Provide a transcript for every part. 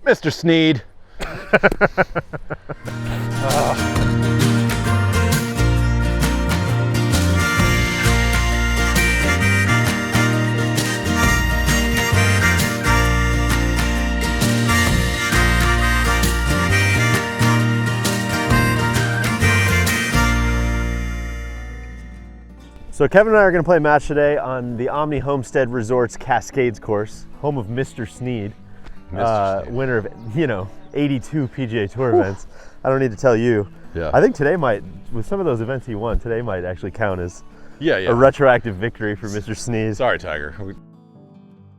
Mr. Sneed. So Kevin and I are going to play a match today on the Omni Homestead Resorts Cascades course, home of Mr. Sneed, winner of 82 PGA Tour events. I don't need to tell you. Yeah. I think today might, with some of those events he won, today might actually count as a retroactive victory for Mr. Sneed. Sorry, Tiger.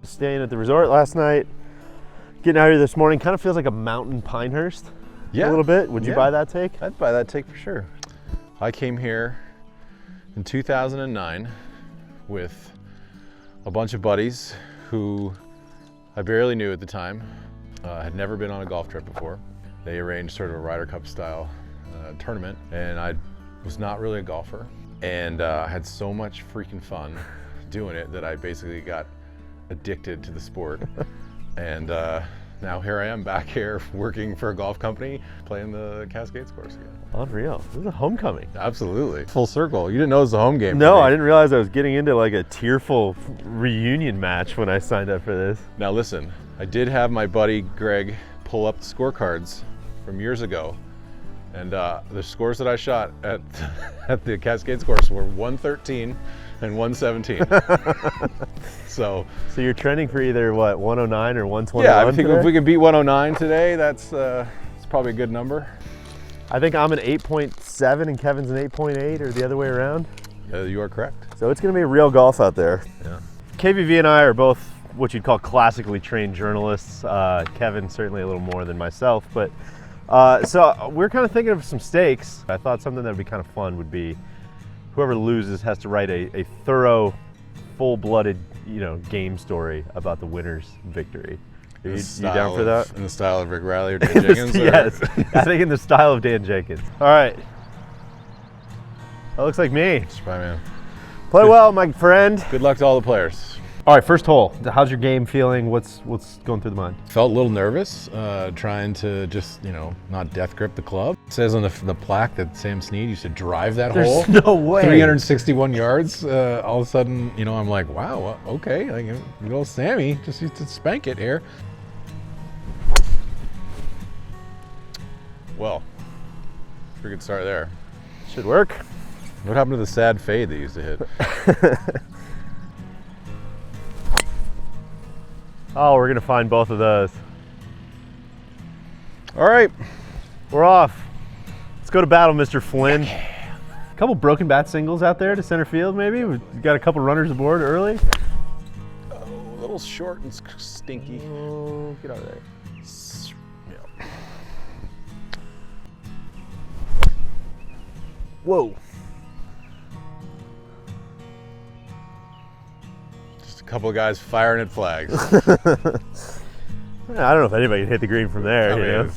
Staying at the resort last night, getting out here this morning, kind of feels like a mountain Pinehurst. Yeah. A little bit. Would you buy that take? I'd buy that take for sure. I came here in 2009 with a bunch of buddies who I barely knew at the time, had never been on a golf trip before. They arranged sort of a Ryder Cup style tournament, and I was not really a golfer, and I had so much freaking fun doing it that I basically got addicted to the sport. And now here I am back here working for a golf company, playing the Cascades course again. Unreal. This is a homecoming. Absolutely. Full circle. You didn't know it was a home game. No, I didn't realize I was getting into like a tearful reunion match when I signed up for this. Now listen, I did have my buddy Greg pull up the scorecards from years ago, and the scores that I shot at at the Cascades course were 113 and 117. So you're trending for either what, 109 or 121? Yeah, I think today? if we can beat 109 today, that's it's probably a good number. I think I'm an 8.7 and Kevin's an 8.8, or the other way around. You are correct. So it's going to be real golf out there. Yeah. KVV and I are both what you'd call classically trained journalists. Kevin certainly a little more than myself, but so we're kind of thinking of some stakes. I thought something that would be kind of fun would be whoever loses has to write a thorough, full-blooded, game story about the winner's victory. Are you down for that? In the style of Rick Riley or Dan Jenkins? Yes, I think in the style of Dan Jenkins. All right. That looks like me. Bye, man. Play well, my friend. Good luck to all the players. All right, first hole. How's your game feeling? What's going through the mind? Felt a little nervous, trying to just, not death grip the club. It says on the plaque that Sam Sneed used to drive that hole. There's no way. 361 yards. All of a sudden, I'm like, wow, okay. Like, good old Sammy just used to spank it here. Well, pretty good start there. Should work. What happened to the sad fade they used to hit? Oh, we're gonna find both of those. All right, we're off. Let's go to battle, Mr. Flynn. A couple broken bat singles out there to center field, maybe. We've got a couple runners aboard early. Oh, a little short and stinky. Oh, get out of there. Yeah. Whoa. Just a couple of guys firing at flags. I don't know if anybody can hit the green from there,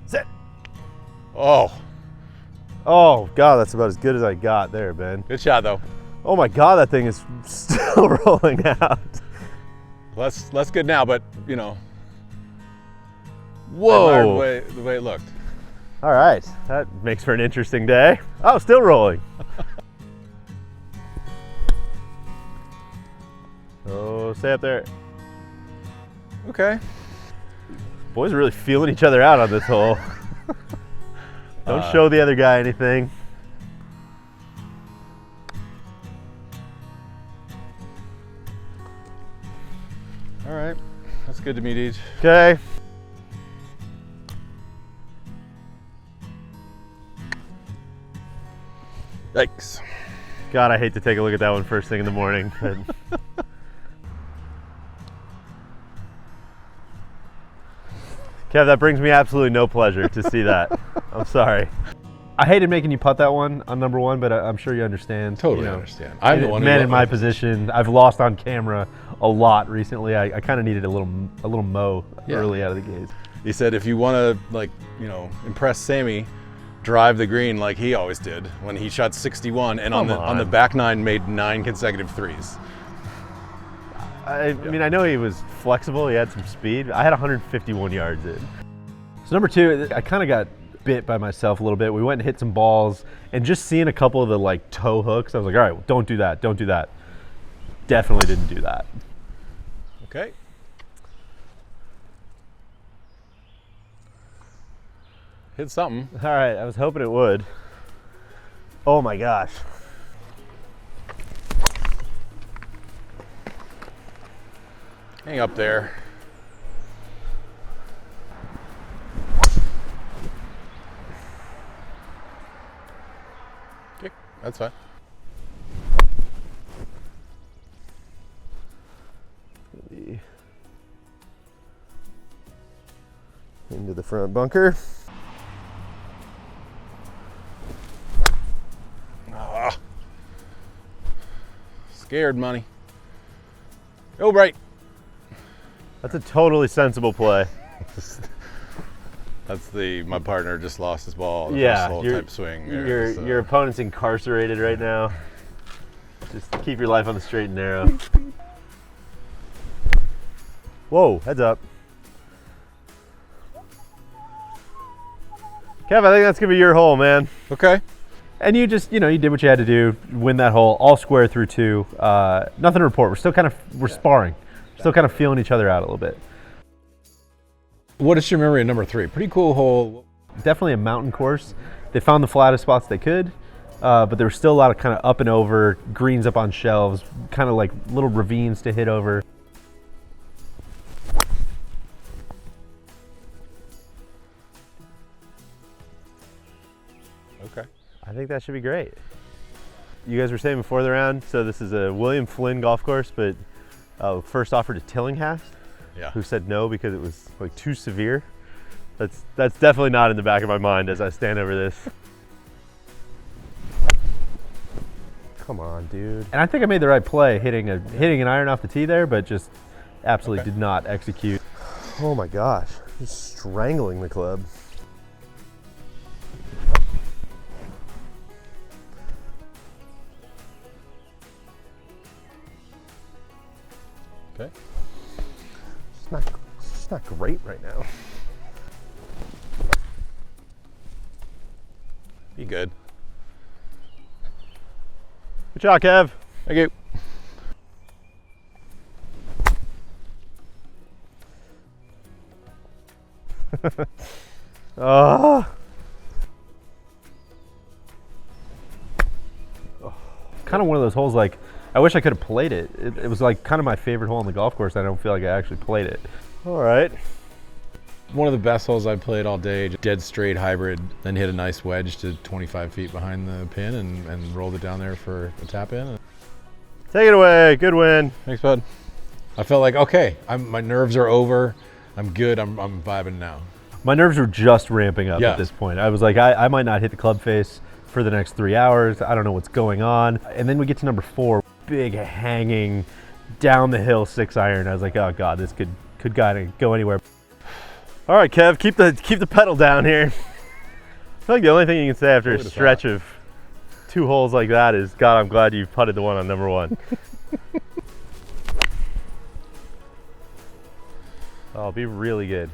Set. Oh, God, that's about as good as I got there, Ben. good shot though. Oh my God, that thing is still rolling out. Less good now, but Whoa. the way it looked. All right, that makes for an interesting day. Oh, still rolling. Oh, stay up there. Okay. Boys are really feeling each other out on this hole. Don't show the other guy anything. All right, that's good to meet each. Okay. Yikes. God, I hate to take a look at that one first thing in the morning. Kev, that brings me absolutely no pleasure to see that. I'm sorry. I hated making you putt that one on number one, but I'm sure you understand. Totally understand. I'm the one man in my position. I've lost on camera a lot recently. I kind of needed a little mow early out of the gates. He said if you want to impress Sammy, drive the green like he always did when he shot 61 and on the back nine made 9 consecutive threes. I mean, I know he was flexible. He had some speed. I had 151 yards in. So number 2, I kind of got bit by myself a little bit. We went and hit some balls, and just seeing a couple of the like toe hooks, I was like, all right, well, don't do that. Don't do that. Definitely didn't do that. Okay. Hit something. All right, I was hoping it would. Oh my gosh. Hang up there. Okay, that's fine. Into the front bunker. Ah. Scared money. Go right. That's a totally sensible play. That's my partner just lost his ball. The Yeah, first hole type swing. there, so. Your opponent's incarcerated right now. Just keep your life on the straight and narrow. Whoa, heads up. Kev, I think that's gonna be your hole, man. Okay. And you just, you did what you had to do, win that hole, all square through 2. Nothing to report. We're still we're sparring. Still kind of feeling each other out a little bit. What is your memory of number 3? Pretty cool hole. Definitely a mountain course. They found the flattest spots they could, but there was still a lot of kind of up and over, greens up on shelves, kind of like little ravines to hit over. Okay. I think that should be great. You guys were saying before the round, so this is a William Flynn golf course, but first offered to Tillinghast, Yeah. who said no because it was like too severe. That's definitely not in the back of my mind as I stand over this. Come on, dude. And I think I made the right play hitting an iron off the tee there, but just absolutely did not execute. Oh my gosh, just strangling the club. Okay. It's not great right now. Be good. Good job, Kev. Thank you. Kind of one of those holes like, I wish I could have played it. It was like kind of my favorite hole on the golf course. I don't feel like I actually played it. All right. One of the best holes I played all day. Dead straight hybrid, then hit a nice wedge to 25 feet behind the pin and rolled it down there for a tap in. Take it away. Good win. Thanks, bud. I felt like, okay, my nerves are over. I'm good. I'm vibing now. My nerves were just ramping up Yeah. at this point. I was like, I might not hit the club face for the next 3 hours. I don't know what's going on. And then we get to number 4, big hanging down the hill 6-iron. I was like, oh God, this could go anywhere. All right, Kev, keep the pedal down here. I feel like the only thing you can say after a stretch of 2 holes like that is, God, I'm glad you putted the one on number 1. Oh, it'll be really good.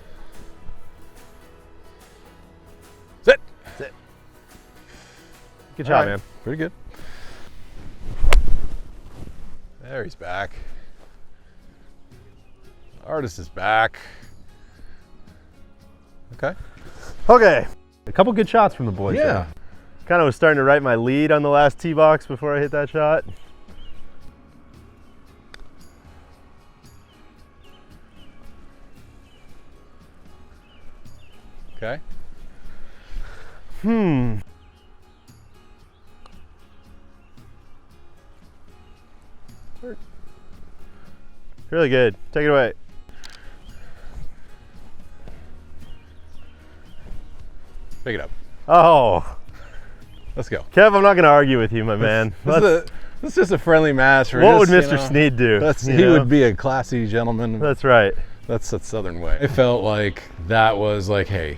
Sit. Sit. Good job, right. man. Pretty good. There, he's back. Artist is back. Okay. Okay. A couple good shots from the boys. Yeah. Kind of was starting to write my lead on the last tee box before I hit that shot. Okay. Really good. Take it away. Pick it up. Oh. Let's go. Kev, I'm not going to argue with you, my man. This is just a friendly match. What would Mr. Sneed do? He would be a classy gentleman. That's right. That's the Southern way. I felt like that was like, hey,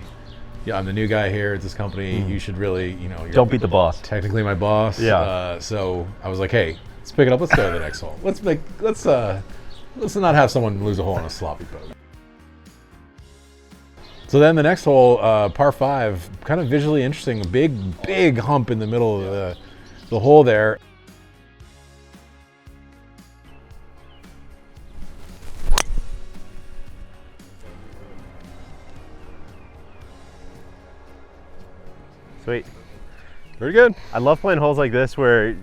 yeah, I'm the new guy here at this company. You should really, you're Don't beat the boss. Technically my boss. Yeah. So I was like, hey, let's pick it up. Let's go to the next hole. Let's let's not have someone lose a hole on a sloppy boat. So then the next hole, par 5, kind of visually interesting. A big hump in the middle of the hole there. Sweet. Pretty good. I love playing holes like this where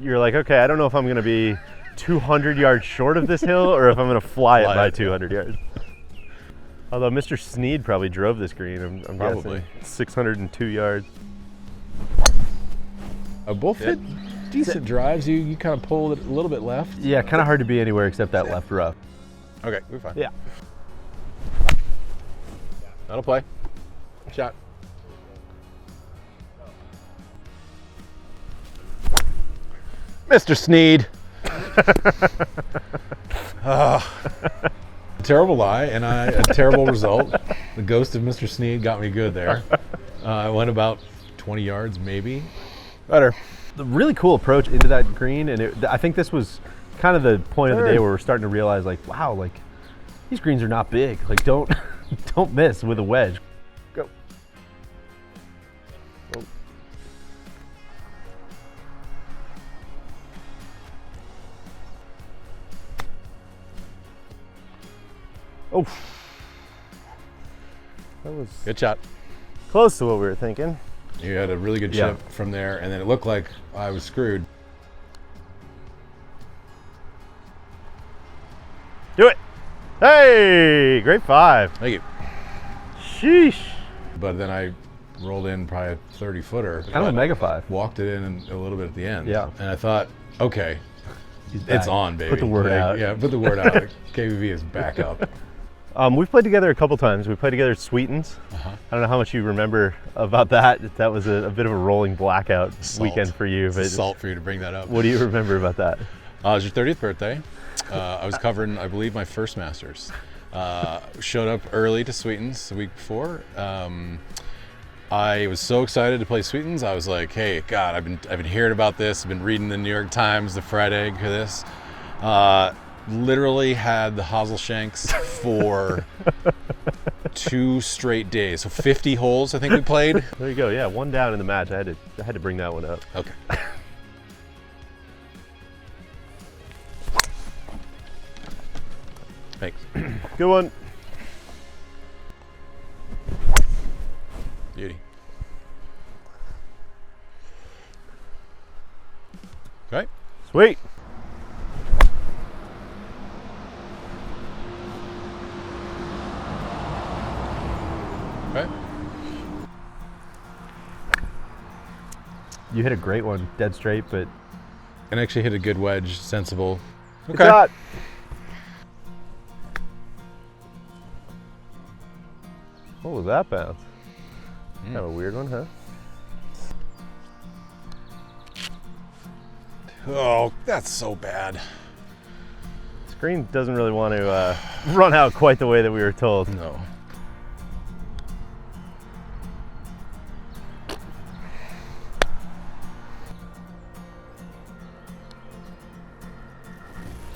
you're like, okay, I don't know if I'm going to be 200 yards short of this hill or if I'm going to fly it by 200 yards. Although Mr. Sneed probably drove this green, I'm Probably. guessing. 602 yards. Both hit decent drives. You kind of pulled it a little bit left. Yeah, kind of hard to be anywhere except that left rough. Okay, we're fine. Yeah. That'll play. Shot. Mr. Sneed. Terrible lie and a terrible result. The ghost of Mr. Sneed got me good there. I went about 20 yards, maybe. Better. The really cool approach into that green, and I think this was kind of the point of the day where we're starting to realize, like, wow, like these greens are not big. Like, don't miss with a wedge. Go. Oh. Oh, that was Good shot. close to what we were thinking. You had a really good chip from there, and then it looked like I was screwed. Do it. Hey, great 5. Thank you. Sheesh. But then I rolled in probably a 30-footer. Kind of a mega 5. Walked it in a little bit at the end. Yeah. And I thought, okay, back. it's on, baby. Put the word out. Yeah, put the word out. KVV is back up. We've played together a couple times. We played together at Sweetens. I don't know how much you remember about that. That was a bit of a rolling blackout weekend for you. It's salt for you to bring that up. What do you remember about that? It was your 30th birthday. I was covering, I believe, my first Masters. Showed up early to Sweetens the week before. I was so excited to play Sweetens. I was like, hey, God, I've been hearing about this. I've been reading the New York Times, the fried egg for this. Literally had the Hoselshanks for 2 straight days. So 50 holes, I think we played. There you go. Yeah, 1 down in the match. I had to bring that one up. Okay. Thanks. Good one. Beauty. Okay. Sweet. Okay. You hit a great one, dead straight, but And actually hit a good wedge, sensible. good shot. What was that bounce? Kind of a weird one, huh? Oh, that's so bad. Screen doesn't really want to run out quite the way that we were told. No.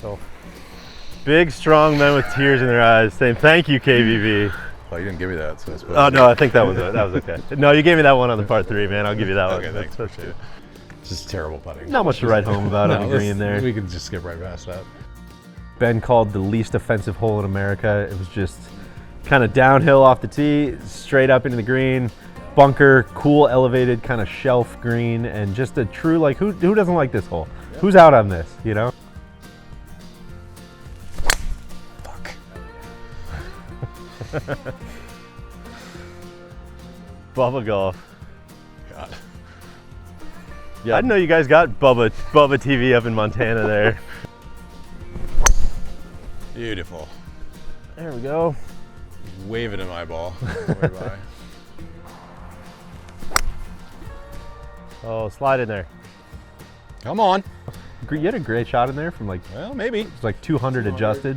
So, big, strong men with tears in their eyes saying, thank you, KVV. Well, you didn't give me that, so I suppose. Oh, no, I think that was okay. No, you gave me that one on the par 3, man. I'll give you that one. Okay, thanks. That's Appreciate it. It's just terrible putting. not much to write home about on the let's- green there. We can just skip right past that. Ben called the least offensive hole in America. It was just kind of downhill off the tee, straight up into the green, bunker, cool elevated kind of shelf green, and just a true, like, who doesn't like this hole? Yeah. Who's out on this, you know? Fuck. Bubba golf. God. Yeah, I didn't know you guys got Bubba TV up in Montana there. Beautiful. There we go. Wave it in my ball. Way by. Oh, slide in there. Come on. You had a great shot in there from like, Well, maybe. it's like 200 adjusted.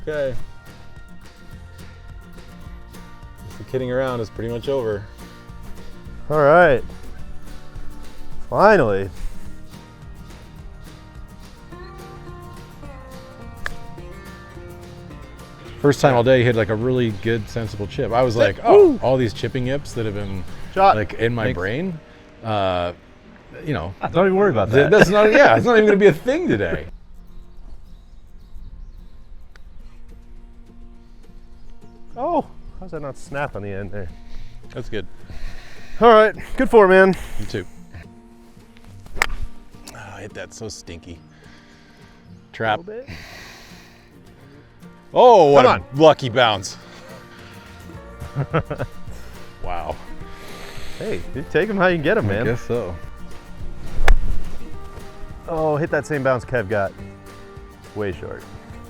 Okay. The kidding around is pretty much over. All right. Finally. First time all day, he hit like a really good, sensible chip. I was like, oh, all these chipping yips that have been like in my brain. You know, don't even worry about that. That's not. Yeah, it's not even going to be a thing today. Oh, how's that not snap on the end there? That's good. All right, good for man. You too. Oh, I hit that so stinky. Trap. A little bit. Oh, what Come a lucky bounce. Wow. Hey, you take them how you get them, man. I guess so. Oh, hit that same bounce Kev got. Way short.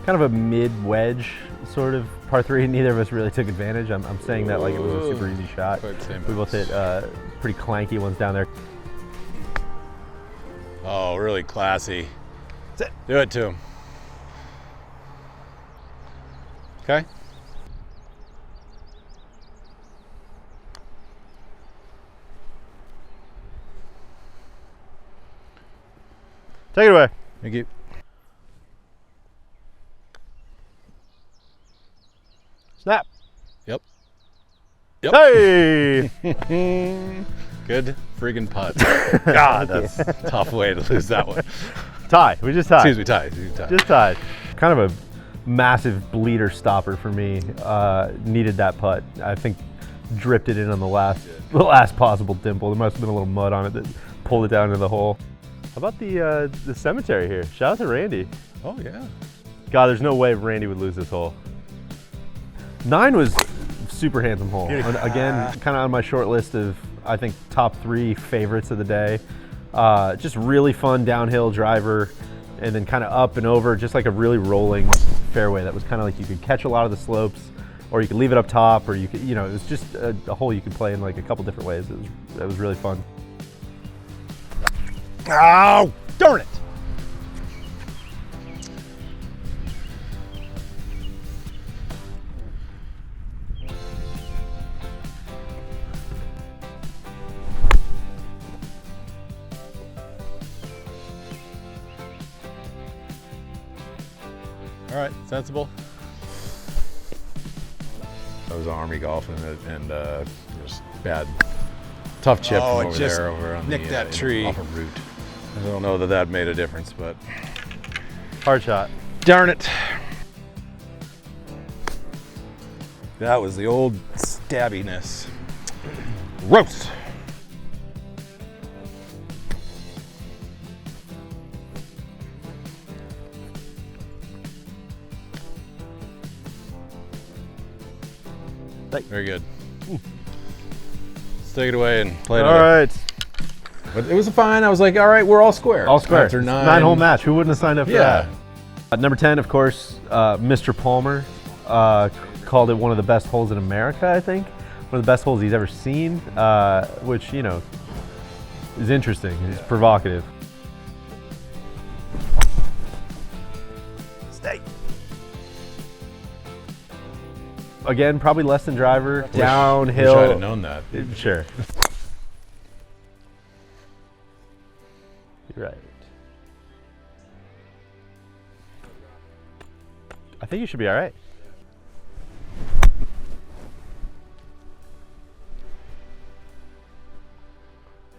Kind of a mid-wedge sort of par 3. Neither of us really took advantage. I'm saying that like it was a super easy shot. We both hit pretty clanky ones down there. Oh, really classy. Do it to him. Okay. Take it away. Thank you. Snap. Yep. Hey! Good friggin' putt. God, that's a tough way to lose that one. tie. We just tied. Excuse me, tie. Just tied. Kind of a massive bleeder stopper for me. Needed that putt. I think dripped it in on the last possible dimple. There must have been a little mud on it that pulled it down into the hole. How about the cemetery here? Shout out to Randy. Oh yeah. God, there's no way Randy would lose this hole. 9 was super handsome hole. And again, kind of on my short list of, I think, top 3 favorites of the day. Just really fun downhill driver, and then kind of up and over, just like a really rolling fairway that was kind of like you could catch a lot of the slopes, or you could leave it up top, or you could, you know, it was just a hole you could play in like a couple different ways. It was really fun. Ow! Darn it! All right, sensible. I was Army golfing and just bad, tough chip from over there over on nicked that tree off a root. I don't know that made a difference, but hard shot. Darn it! That was the old stabbiness. Roast. Very good. Let's take it away and play it. All right. But it was fine. I was like, all right, we're all square. All square. After 9. 9-hole match. Who wouldn't have signed up for Yeah. that? Number 10, of course, Mr. Palmer called it one of the best holes in America, I think. One of the best holes he's ever seen, which, you know, is interesting. It's provocative. Stay. Again, probably less than driver, downhill. Wish I'd have known that. Sure. You're right. I think you should be all right.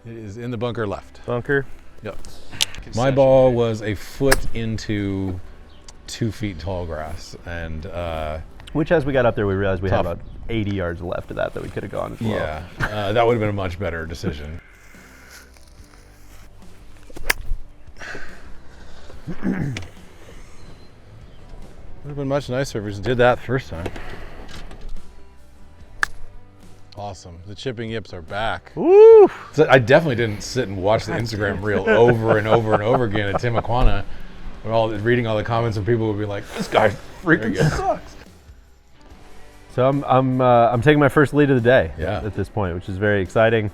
It is in the bunker left. Bunker. Yep. My ball was a foot into 2 feet tall grass, and which, as we got up there, we realized we had tough. about 80 yards left of that we could have gone as well. Yeah, that would have been a much better decision. Would have been much nicer if we just did that the first time. Awesome. The chipping yips are back. Woo! So I definitely didn't sit and watch the Instagram reel over and over and over again at Timuquana. Reading all the comments and people would be like, "This guy freaking sucks." So I'm taking my first lead of the day Yeah. at this point, which is very exciting.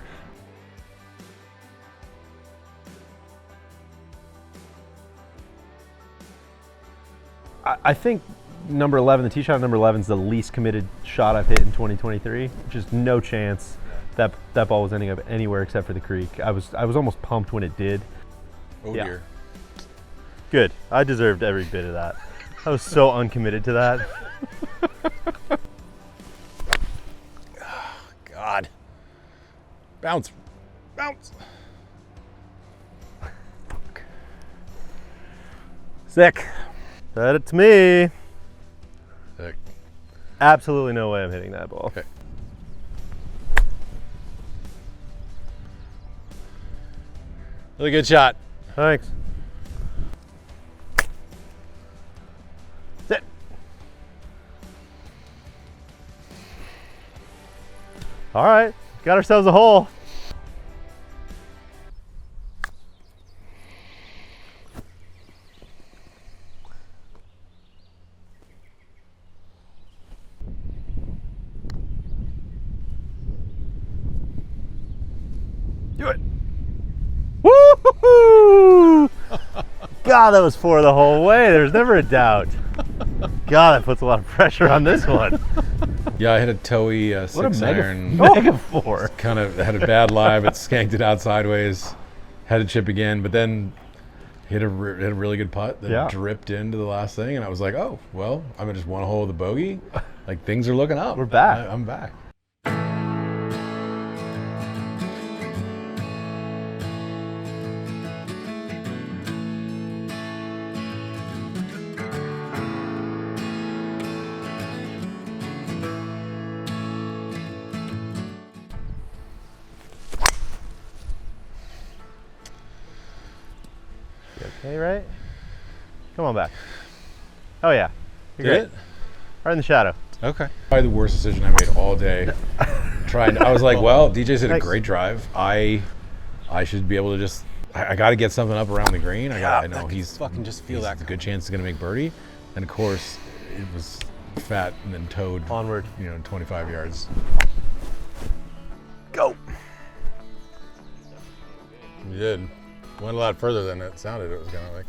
I think number 11, the tee shot on number 11 is the least committed shot I've hit in 2023. Just no chance that ball was ending up anywhere except for the creek. I was almost pumped when it did. Oh Yeah. dear. Good. I deserved every bit of that. I was so uncommitted to that. Oh, God. Bounce. Bounce. Sick. Set it to me. Sick. Absolutely no way I'm hitting that ball. Okay. Really good shot. Thanks. Sit. All right, got ourselves a hole. Do it. Woo-hoo-hoo! God, that was 4 the whole way. There's never a doubt. God, that puts a lot of pressure on this one. Yeah, I hit a toey What a 6 mega, iron. mega 4. Kind of had a bad lie, but skanked it out sideways. Had to chip again, but then hit a really good putt that dripped into the last thing, and I was like, oh, well, I'm in just one hole with a bogey. Like, things are looking up. We're back. I'm back. Okay, right? Come on back. Oh yeah. You're Did great. it? Right in the shadow. Okay. Probably the worst decision I made all day. I was like, well, DJ's hit a great drive. I should be able to just. I got to get something up around the green. I know he's fucking just feel that. A good chance he's gonna make birdie, and of course it was fat and then towed Onward. 25 yards. Go. You did. Went a lot further than it sounded it was gonna like.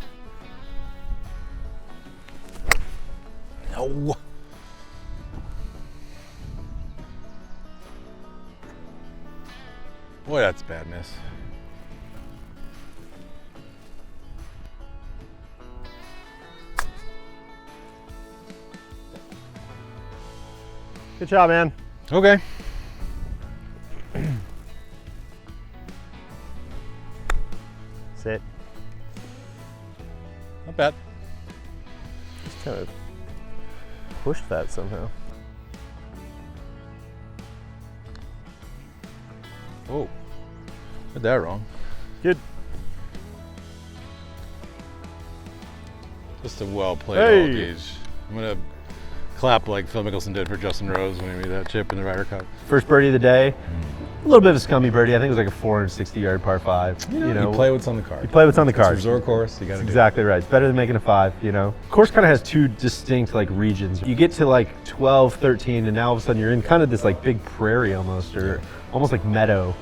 No. Boy, that's a bad miss. Good job, man. Okay. Sit. Not bad. Just kind of pushed that somehow. Oh, did that wrong. Good. Just a well played Hey. all gauge. I'm gonna clap like Phil Mickelson did for Justin Rose when he made that chip in the Ryder Cup. First birdie of the day. A little bit of a scummy birdie. I think it was like a 460-yard par 5. You play what's on the card. You play what's on the It's a card. resort course. You got to Exactly right. It's better than making a 5, Course kind of has 2 distinct like regions. You get to like 12, 13, and now all of a sudden you're in kind of this like big prairie almost, or almost like meadow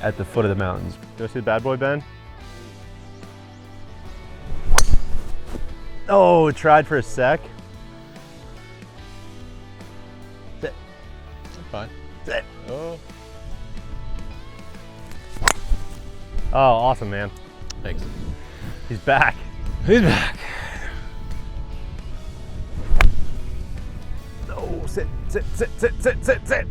at the foot of the mountains. You want to see the bad boy, Ben? Oh, it tried for a sec. Sit. Fine. Sit. Oh, Oh, awesome, man. thanks. He's back. He's back. Oh, sit, sit, sit, sit, sit, sit, sit.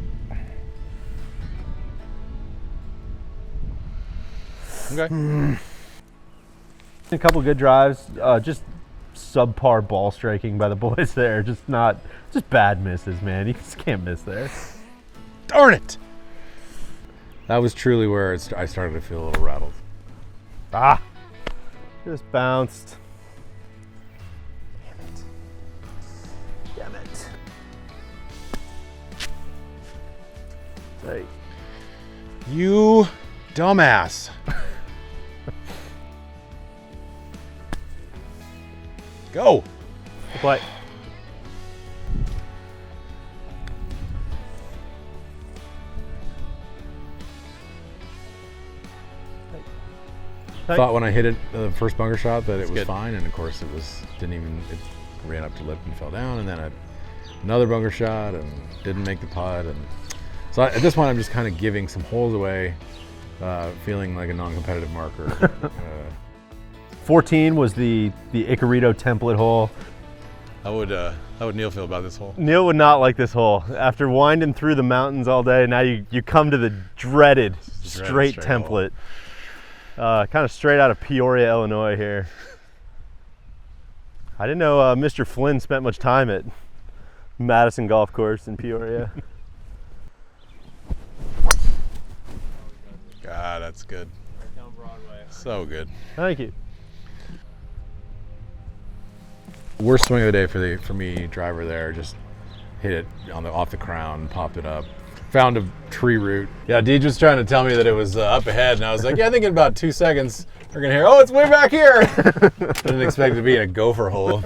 Okay. A couple good drives, just subpar ball striking by the boys there. Just bad misses, man. You just can't miss there. Darn it! That was truly where I started to feel a little rattled. Ah, just bounced. Damn it. Hey. You dumbass. Go. Play. Thought when I hit it the first bunker shot that it was fine, and of course it ran up to lip and fell down, and then another bunker shot and didn't make the putt, and so at this point I'm just kind of giving some holes away, feeling like a non-competitive marker. 14 was the Icarito template hole. I would How would Neil feel about this hole? Neil would not like this hole. After winding through the mountains all day, now you come to the dreaded straight template. Kind of straight out of Peoria, Illinois here. I didn't know Mr. Flynn spent much time at Madison Golf Course in Peoria. God, that's good. Right down Broadway. So good. Thank you. Worst swing of the day for me, driver there, just hit it off the crown, popped it up. Found a tree root. Yeah, Deej was trying to tell me that it was up ahead, and I was like, yeah, I think in about 2 seconds we're gonna hear, oh, it's way back here. I didn't expect it to be in a gopher hole.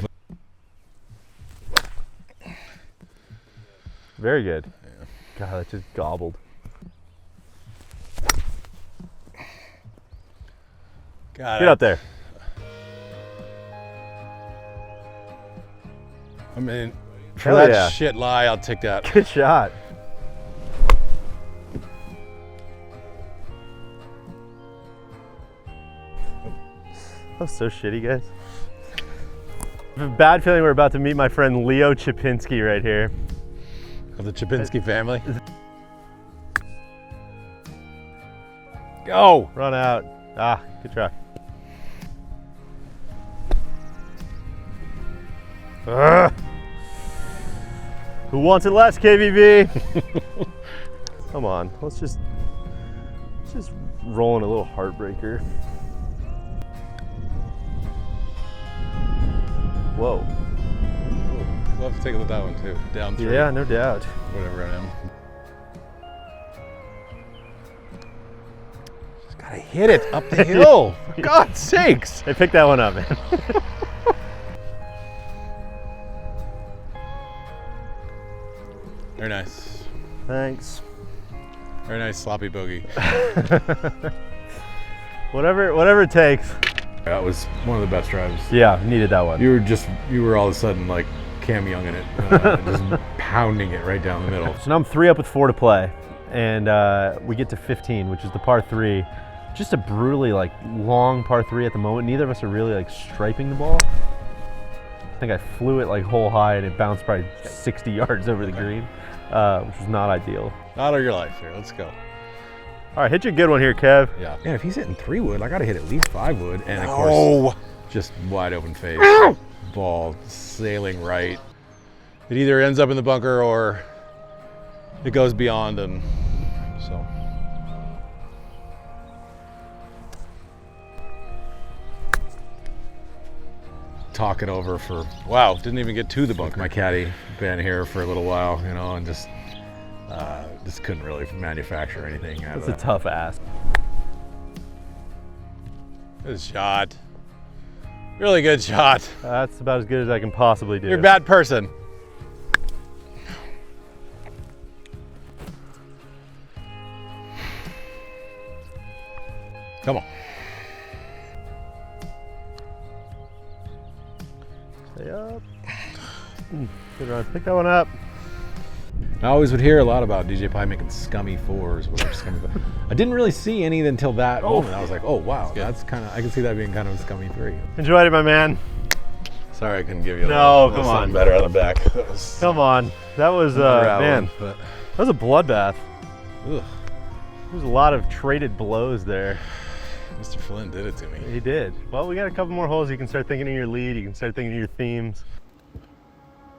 Very good. Yeah. God, that just gobbled. God, Get up there. I mean, for Hell that yeah. shit lie, I'll take that. Good shot. That was so shitty, guys. I have a bad feeling we're about to meet my friend Leo Chapinski right here. Of the Chapinski family. Go! Run out. Ah, good try. Ugh. Who wants it less, KVV? Come on, let's just roll in a little heartbreaker. Whoa. We'll have to take a look at that one too. Down 3. Yeah, no doubt. Whatever I am. Just gotta hit it up the hill. For God's sakes. Hey, pick that one up, man. Very nice. Thanks. Very nice sloppy bogey. Whatever it takes. That was one of the best drives. Yeah, needed that one. You were all of a sudden like Cam Young in it, just pounding it right down the middle. So now I'm 3 up with 4 to play, and we get to 15, which is the par 3. Just a brutally like long par 3 at the moment. Neither of us are really like striping the ball. I think I flew it like hole high and it bounced probably 60 yards over the green, which was not ideal. Not of your life here. Let's go. All right, hit you a good one here, Kev. Yeah. Man, if he's hitting 3 wood, I gotta hit at least 5 wood. And of course, just wide open face. Ball sailing right. It either ends up in the bunker or it goes beyond, and so. Talk it over for, wow, didn't even get to the bunker. My caddy been here for a little while, you know, and just couldn't really manufacture anything out It's of a that. tough ask. Good shot. Really good shot. That's about as good as I can possibly do. You're a bad person. Come on. Stay up. Good run. Pick that one up. I always would hear a lot about DJ Pie making scummy 4s, whatever scummy. I didn't really see any until that moment. I was like, oh wow, that's kind of. I can see that being kind of a scummy 3. Enjoyed it, my man. Sorry, I couldn't give you. No, a little come on. something better on the back. That was Come on. That was, man, But, that was a bloodbath. ugh, There's a lot of traded blows there. Mr. Flynn did it to me. He did. Well, we got a couple more holes. You can start thinking of your lead. You can start thinking of your themes.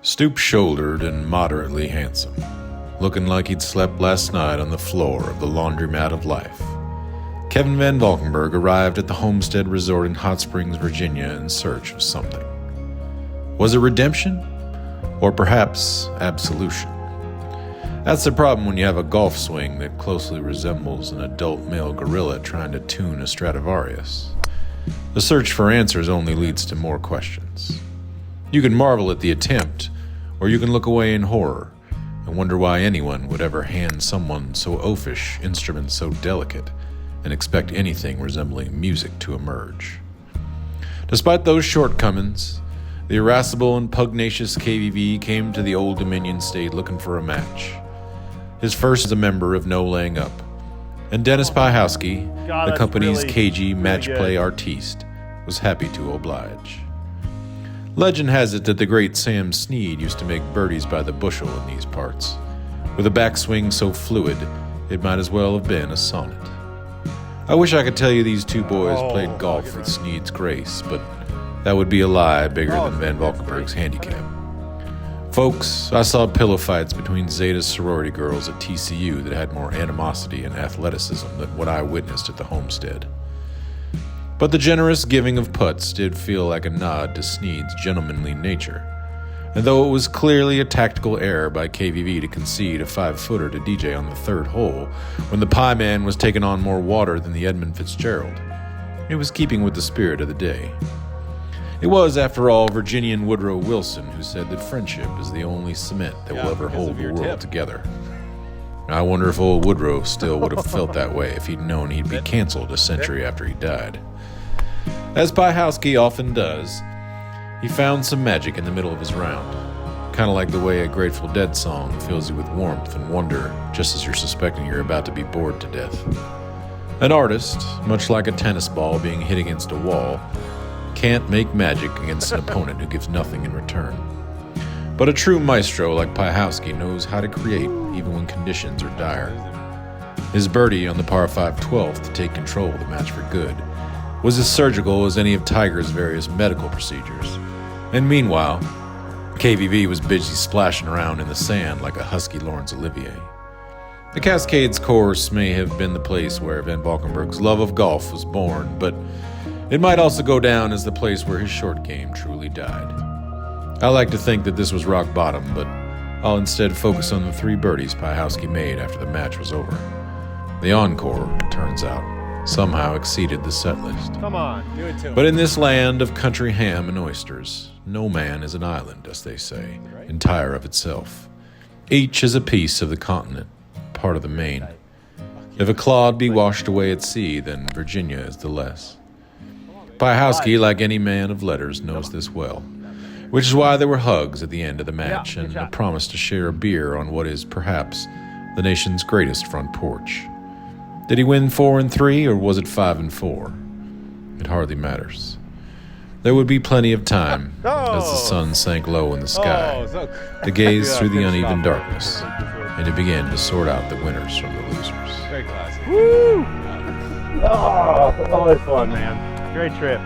Stoop-shouldered and moderately handsome, looking like he'd slept last night on the floor of the laundromat of life. Kevin Van Valkenburg arrived at the Homestead Resort in Hot Springs, Virginia in search of something. Was it redemption? Or perhaps absolution? That's the problem when you have a golf swing that closely resembles an adult male gorilla trying to tune a Stradivarius. The search for answers only leads to more questions. You can marvel at the attempt, or you can look away in horror and wonder why anyone would ever hand someone so oafish instruments so delicate and expect anything resembling music to emerge. Despite those shortcomings, the irascible and pugnacious KVV came to the Old Dominion state looking for a match. His first as a member of No Laying Up, and Dennis Piehowski, God, the that's company's really, cagey match good. play artiste, was happy to oblige. Legend has it that the great Sam Snead used to make birdies by the bushel in these parts. With a backswing so fluid, it might as well have been a sonnet. I wish I could tell you these two boys played golf with Snead's grace, but that would be a lie bigger than Van Valkenburg's handicap. Folks, I saw pillow fights between Zeta's sorority girls at TCU that had more animosity and athleticism than what I witnessed at the Homestead. But the generous giving of putts did feel like a nod to Snead's gentlemanly nature. And though it was clearly a tactical error by KVV to concede a 5-footer to DJ on the third hole, when the Pie Man was taking on more water than the Edmund Fitzgerald, it was keeping with the spirit of the day. It was, after all, Virginian Woodrow Wilson who said that friendship is the only cement that will ever hold the world together. I wonder if old Woodrow still would have felt that way if he'd known he'd be canceled a century after he died. As Piehowski often does, he found some magic in the middle of his round. Kind of like the way a Grateful Dead song fills you with warmth and wonder just as you're suspecting you're about to be bored to death. An artist, much like a tennis ball being hit against a wall, can't make magic against an opponent who gives nothing in return. But a true maestro like Piehowski knows how to create even when conditions are dire. His birdie on the par 5 12th to take control of the match for good was as surgical as any of Tiger's various medical procedures. And meanwhile, KVV was busy splashing around in the sand like a husky Laurence Olivier. The Cascades course may have been the place where Van Valkenburg's love of golf was born, but it might also go down as the place where his short game truly died. I like to think that this was rock bottom, but I'll instead focus on the 3 birdies Piehowski made after the match was over. The encore, it turns out, somehow exceeded the set list. Come on, do it to him. But in this land of country ham and oysters, no man is an island, as they say, entire of itself. Each is a piece of the continent, part of the main. If a clod be washed away at sea, then Virginia is the less. Piehowski, like any man of letters, knows this well, which is why there were hugs at the end of the match and a promise to share a beer on what is, perhaps, the nation's greatest front porch. Did he win 4 and 3, or was it 5 and 4? It hardly matters. There would be plenty of time, as the sun sank low in the sky, to gaze through the uneven darkness, and to begin to sort out the winners from the losers. Very classic. Woo! Oh, always fun, man. Great trip.